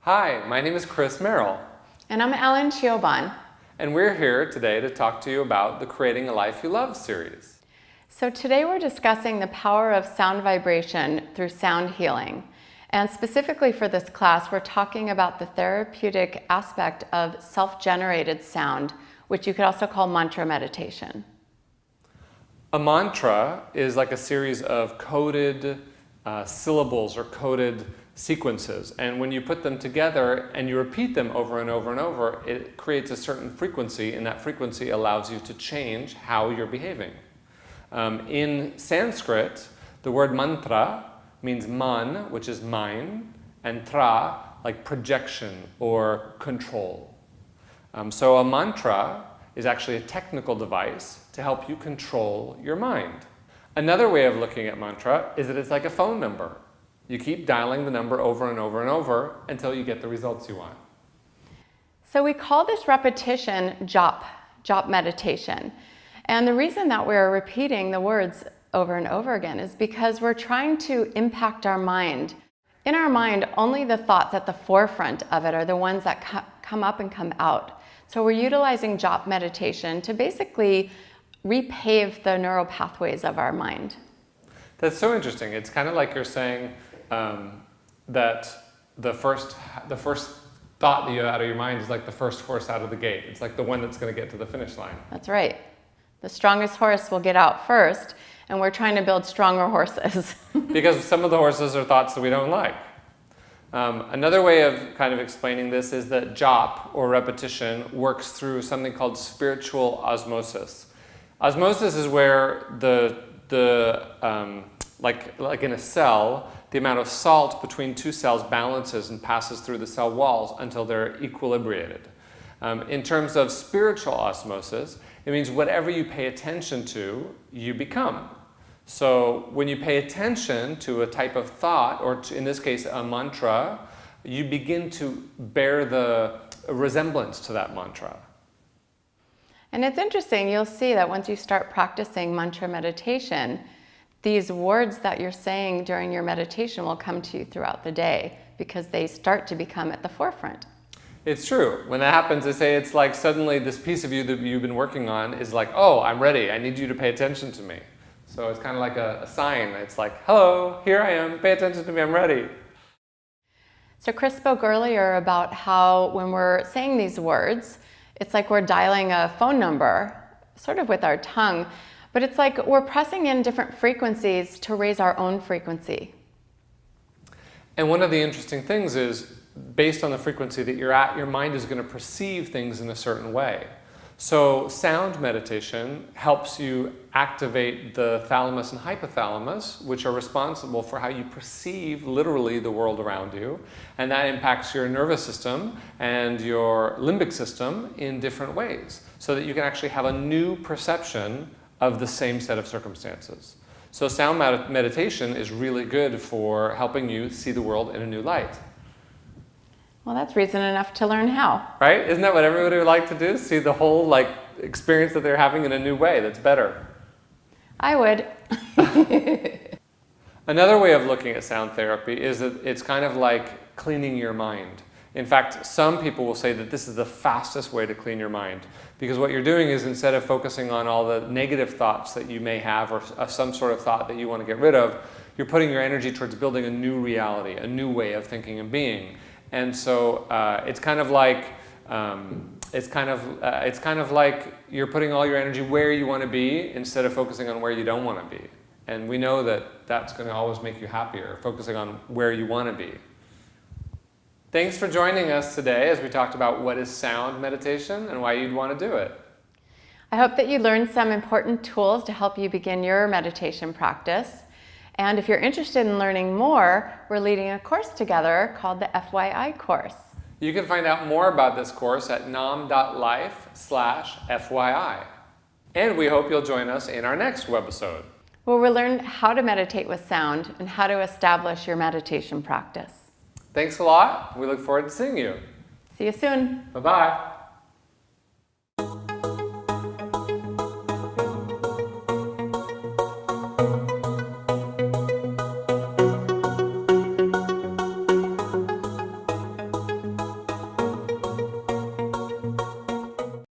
Hi, my name is Merrill. And I'm Allyn Cioban. And we're here today to talk to you about the Creating a Life You Love series. So today we're discussing the power of sound vibration through sound healing. And specifically for this class, we're talking about the therapeutic aspect of self-generated sound, which you could also call mantra meditation. A mantra is like a series of coded syllables or coded sequences, and when you put them together and you repeat them over and over and over, it creates a certain frequency, and that frequency allows you to change how you're behaving. In Sanskrit, the word mantra means man, which is mind, and tra, like projection or control. So a mantra is actually a technical device to help you control your mind. Another way of looking at mantra is that it's like a phone number. You keep dialing the number over and over and over until you get the results you want. So we call this repetition jop meditation. And the reason that we're repeating the words over and over again is because we're trying to impact our mind. In our mind, only the thoughts at the forefront of it are the ones that come up and come out. So we're utilizing jop meditation to basically repave the neural pathways of our mind. That's so interesting. It's kind of like you're saying that the first thought that you have out of your mind is like the first horse out of the gate. It's like the one that's going to get to the finish line. That's right. The strongest horse will get out first, and we're trying to build stronger horses. Because some of the horses are thoughts that we don't like. Another way of kind of explaining this is that jop, or repetition, works through something called spiritual osmosis. Osmosis is where like in a cell, the amount of salt between two cells balances and passes through the cell walls until they're equilibrated. In terms of spiritual osmosis, it means whatever you pay attention to, you become. So when you pay attention to a type of thought, or in this case a mantra, you begin to bear the resemblance to that mantra. And it's interesting, you'll see that once you start practicing mantra meditation, these words that you're saying during your meditation will come to you throughout the day because they start to become at the forefront. It's true. When that happens, they say it's like suddenly this piece of you that you've been working on is like, oh, I'm ready. I need you to pay attention to me. So it's kind of like a sign. It's like, hello, here I am. Pay attention to me. I'm ready. So Chris spoke earlier about how when we're saying these words, it's like we're dialing a phone number, sort of with our tongue. But it's like we're pressing in different frequencies to raise our own frequency. And one of the interesting things is, based on the frequency that you're at, your mind is going to perceive things in a certain way. So sound meditation helps you activate the thalamus and hypothalamus, which are responsible for how you perceive literally the world around you. And that impacts your nervous system and your limbic system in different ways, so that you can actually have a new perception of the same set of circumstances. So sound meditation is really good for helping you see the world in a new light. Well, that's reason enough to learn how. Right? Isn't that what everybody would like to do? See the whole experience that they're having in a new way that's better. I would. Another way of looking at sound therapy is that it's kind of like cleaning your mind. In fact, some people will say that this is the fastest way to clean your mind, because what you're doing is, instead of focusing on all the negative thoughts that you may have, or some sort of thought that you want to get rid of, you're putting your energy towards building a new reality, a new way of thinking and being. And so it's kind of like you're putting all your energy where you want to be instead of focusing on where you don't want to be. And we know that that's going to always make you happier, focusing on where you want to be. Thanks for joining us today as we talked about what is sound meditation and why you'd want to do it. I hope that you learned some important tools to help you begin your meditation practice. And if you're interested in learning more, we're leading a course together called the FYI course. You can find out more about this course at naam.life/FYI. And we hope you'll join us in our next webisode, where we'll learn how to meditate with sound and how to establish your meditation practice. Thanks a lot. We look forward to seeing you. See you soon. Bye-bye.